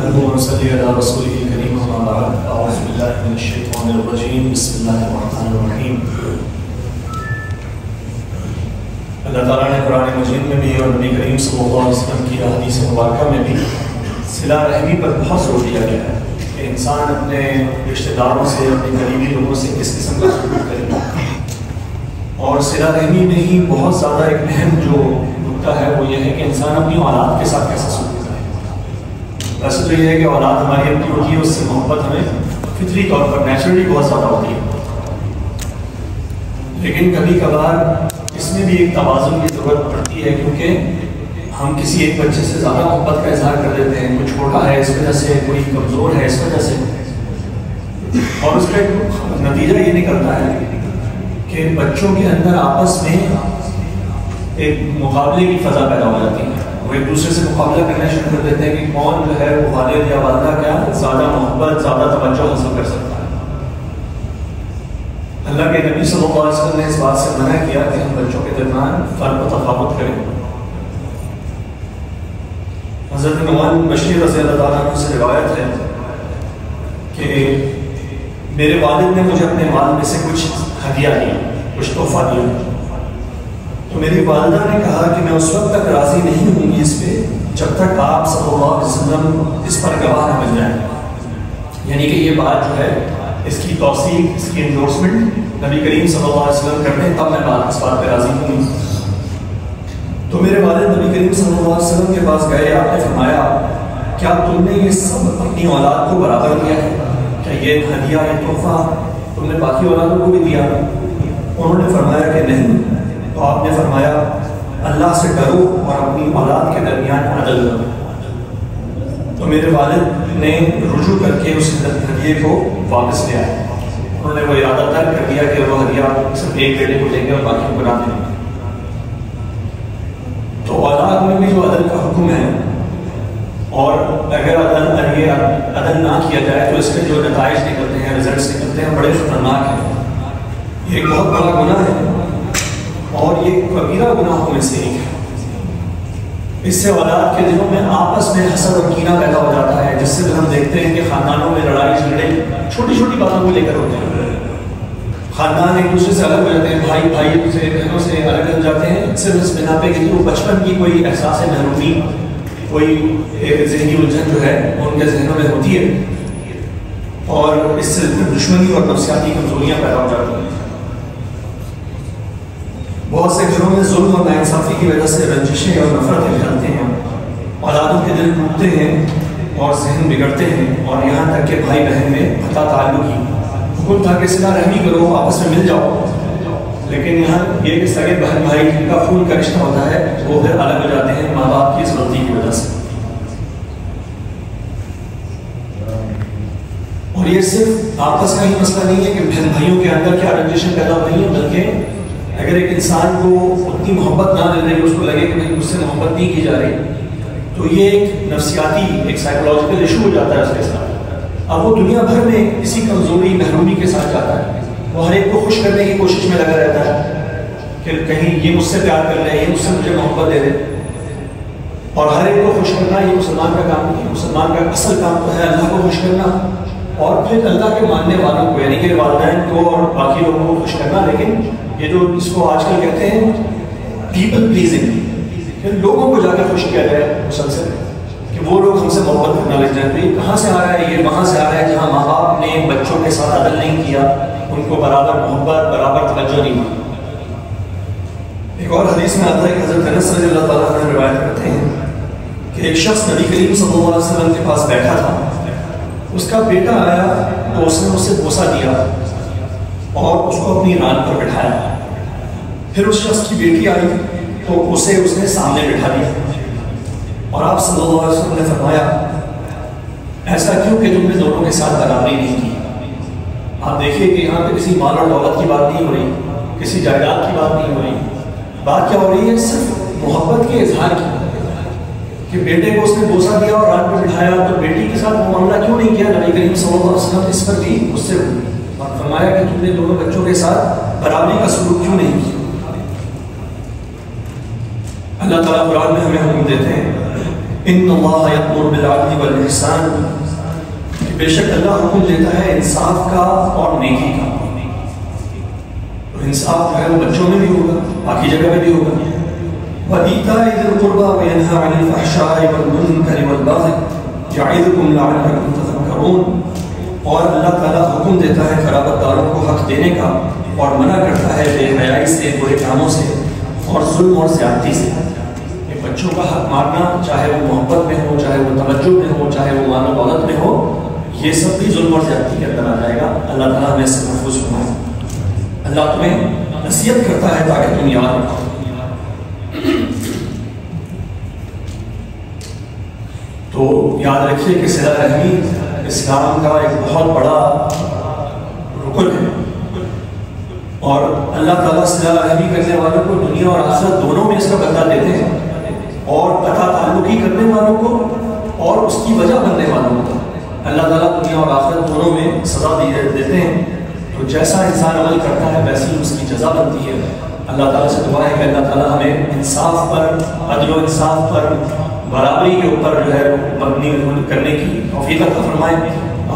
نحمده ونصلي على رسوله الكريم أما بعد أعوذ بالله من الشيطان الرجيم بسم الله الرحمن الرحيم۔ اللہ تعالیٰ نے قرآن مجید میں بھی اور نبی کریم صلی اللہ علیہ وسلم کی حدیث مبارکہ میں بھی صلہ رحمی پر بہت زور دیا گیا ہے کہ انسان اپنے رشتہ داروں سے اپنے قریبی لوگوں سے کس قسم کا سلوک کرے، اور صلہ رحمی میں ہی بہت زیادہ ایک اہم جو نکتہ ہے وہ یہ ہے کہ انسان اپنی اولاد کے ساتھ کیسا سلوک کرے۔ ویسے تو یہ ہے کہ اولاد ہماری اپنی ہوتی ہے، اس سے محبت ہمیں فطری طور پر نیچرلی بہت زیادہ ہوتی ہے، لیکن کبھی کبھار اس میں بھی ایک توازن کی ضرورت پڑتی ہے، کیونکہ ہم کسی ایک بچے سے زیادہ محبت کا اظہار کر دیتے ہیں، کوئی چھوٹا ہے اس وجہ سے، کوئی کمزور ہے اس وجہ سے، اور اس کا نتیجہ یہ نکلتا ہے کہ بچوں کے اندر آپس میں ایک مقابلے کی فضا پیدا ہو جاتی ہے، وہ ایک دوسرے سے مقابلہ کرنا شروع کر دیتے ہیں کہ کون جو ہے وہ والد یا والدہ کیا زیادہ محبت، زیادہ توجہ حاصل کر سکتا ہے۔ اللہ کے نبی صلی اللہ علیہ وسلم نے اس بات سے منع کیا کہ ہم بچوں کے درمیان فرق و تفاوت کریں۔ حضرت نعمان بشیر رضی اللہ تعالیٰ عنہ سے روایت ہے کہ میرے والد نے مجھے اپنے مال میں سے کچھ ہدیہ دیا، کچھ تحفہ دیا، تو میری والدہ نے کہا کہ میں اس وقت تک راضی نہیں ہوں گی اس پہ جب تک آپ صلی اللہ علیہ وسلم اس پر گواہ نہ مل جائیں، یعنی کہ یہ بات جو ہے اس کی توثیق، اس کی انڈورسمنٹ نبی کریم صلی اللہ علیہ وسلم کر دیں تب میں اس بات پہ راضی ہوں گی۔ تو میرے والد نبی کریم صلی اللہ علیہ وسلم کے پاس گئے، آپ نے فرمایا کیا تم نے یہ سب اپنی اولاد کو برابر کیا ہے؟ کیا یہ ہدیہ، یہ تحفہ تم نے باقی اولادوں کو بھی دیا؟ انہوں نے فرمایا کہ نہیں۔ تو آپ نے فرمایا اللہ سے ڈرو اور اپنی اولاد کے درمیان عدل کرو۔ تو میرے والد نے رجوع کر کے اس ہدیے کو واپس لے آئے، انہوں نے وہ ارادہ طے کر دیا کہ وہ ہدیہ صرف ایک بیٹے کو دیں گے اور باقیوں کو نہ دیں گے۔ تو اولاد میں بھی جو عدل کا حکم ہے، اور اگر عدل نہ کیا جائے تو اس کے جو نتائج نکلتے ہیں، رزلٹس نکلتے ہیں، بڑے خطرناک ہیں۔ یہ ایک بہت بڑا گناہ ہے اور یہ کبیرہ گناہوں میں سے ایک ہے۔ اس سے اولاد کے دلوں میں آپس میں حسد اور کینہ پیدا ہو جاتا ہے، جس سے ہم دیکھتے ہیں کہ خاندانوں میں لڑائی جھگڑے چھوٹی چھوٹی باتوں کو لے کر ہوتے ہیں، خاندان ایک دوسرے سے الگ ہو جاتے ہیں، بھائی سے بہنوں سے الگ ہو جاتے ہیں، صرف اس بنا پہ کہ وہ بچپن کی کوئی احساس محرومی، کوئی ایک ذہنی الجھن جو ہے وہ ان کے ذہنوں میں ہوتی ہے، اور اس سے دشمنی اور نفسیاتی کمزوریاں پیدا ہو جاتی ہیں۔ بہت سے گھروں میں ظلم اور ناانصافی کی وجہ سے رنجشیں اور نفرتیں پھیلتے ہیں، اولادوں کے دل ٹوٹتے ہیں اور ذہن بگڑتے ہیں، اور یہاں تک کہ بھائی بہن میں قطع تعلق ہی۔ حکم تھا کہ صلہ رحمی کرو، آپس میں مل جاؤ، لیکن یہاں یہ کہ سگے بہن بھائی جن کا خون کا رشتہ ہوتا ہے وہ پھر الگ ہو جاتے ہیں ماں باپ کی اس غلطی کی وجہ سے۔ اور یہ صرف آپس کا ہی مسئلہ نہیں ہے کہ بہن بھائیوں کے اندر کیا رنجشیں پیدا ہو رہی ہیں، بلکہ اگر ایک انسان کو اتنی محبت نہ مل رہی، اس کو لگے کہ مجھ سے محبت نہیں کی جا رہی، تو یہ ایک نفسیاتی، ایک سائیکولوجیکل ایشو ہو جاتا ہے اس کے ساتھ۔ اب وہ دنیا بھر میں اسی کمزوری، محرومی کے ساتھ جاتا ہے، وہ ہر ایک کو خوش کرنے کی کوشش میں لگا رہتا ہے کہ کہیں یہ مجھ سے پیار کر رہے ہیں، یہ مجھ سے مجھے محبت دے دے، اور ہر ایک کو خوش کرنا یہ مسلمان کا کام نہیں ہے۔ مسلمان کا اصل کام تو ہے اللہ کو خوش کرنا، اور پھر اللہ کے ماننے والوں کو، یعنی کہ والدین کو اور باقی لوگوں کو خوش کرنا۔ لیکن یہ جو اس کو آج کل کہتے ہیں پیپل پلیزنگ، کہ لوگوں کو جا کے خوش کیا جائے مسلسل، کہ وہ لوگ ہم سے محبت کرنا لگ جائیں۔ تو یہ کہاں سے آ رہا ہے؟ یہ وہاں سے آ رہا ہے جہاں ماں باپ نے بچوں کے ساتھ عدل نہیں کیا، ان کو برابر محبت، برابر توجہ نہیں دی۔ ایک اور حدیث میں آتا ہے کہ حضرت انس رضی اللہ تعالیٰ عنہ روایت کرتے ہیں کہ ایک شخص نبی کریم صلی اللہ علیہ وسلم کے پاس بیٹھا تھا، اس کا بیٹا آیا تو اس نے اسے بوسہ دیا اور اس کو اپنی ران پر بٹھایا۔ پھر اس شخص کی بیٹی آئی تو اسے اس نے سامنے بٹھا دیا، اور آپ صلی اللہ علیہ وسلم نے فرمایا ایسا کیوں کہ تم نے دونوں کے ساتھ برابری نہیں کی۔ آپ دیکھیے کہ یہاں پہ کسی مال اور دولت کی بات نہیں ہو رہی، کسی جائیداد کی بات نہیں ہو رہی، بات کیا ہو رہی ہے؟ صرف محبت کے اظہار کی، کہ بیٹے کو اس نے بوسہ دیا اور ران پہ بٹھایا، تو بیٹی کے ساتھ وہ معاملہ کیوں نہیں کیا؟ نبی کریم صلی اللہ علیہ وسلم اس پر بھی اس سے فرمایا کہ تم نے دونوں بچوں کے ساتھ برابری کا سلوک کیوں نہیں کیا۔ اللہ تعالیٰ قرآن میں ہمیں حکم دیتے ہیں ان اللہ یأمر بالعدل والإحسان، بے شک اللہ حکم دیتا ہے انصاف کا اور نیکی کا. تو انصاف جو ہے وہ بچوں میں بھی ہوگا، باقی جگہ میں بھی ہوگا. وَإِيتَاءِ ذِي الْقُرْبَىٰ وَيَنْهَىٰ عَنِ الْفَحْشَاءِ وَالْمُنكَرِ وَالْبَغْيِ يَعِظُكُمْ لَعَلَّكُمْ تَذَكَّرُونَ. اور اللہ تعالیٰ حکم دیتا ہے قرابت داروں کو حق دینے کا اور منع کرتا ہے بے حیائی سے، برے کاموں سے اور ظلم اور زیادتی سے. بچوں کا حق مارنا، چاہے وہ محبت میں ہو، چاہے وہ توجہ میں ہو، چاہے وہ مال و دولت میں ہو، یہ سب بھی ظلم اور زیادتی کے اندر آ جائے گا. اللہ تعالیٰ ہمیں سے محفوظ فرمائے. اللہ تمہیں نصیحت کرتا ہے تاکہ تم یاد رکھو. تو یاد رکھیے کہ صلہ رحمی اسلام کا ایک بہت بڑا رکن ہے، اور اللہ تعالیٰ صلہ رحمی کرنے والوں کو دنیا اور آخرت دونوں میں اس کا بدلہ دیتے ہیں، اور قطع تعلقی کرنے والوں کو اور اس کی وجہ بننے والوں کو اللہ تعالیٰ دنیا اور آخرت دونوں میں سزا دیتے ہیں. تو جیسا انسان عمل کرتا ہے ویسی اس کی جزا بنتی ہے. اللہ تعالیٰ سے دعا ہے کہ اللہ تعالیٰ ہمیں انصاف پر، عدل و انصاف پر، برابری کے اوپر جو ہے مبنی کرنے کی توفیق عطا فرمائے.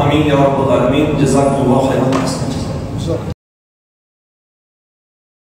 آمین یا رب العالمین. جزاکم اللہ خیرا.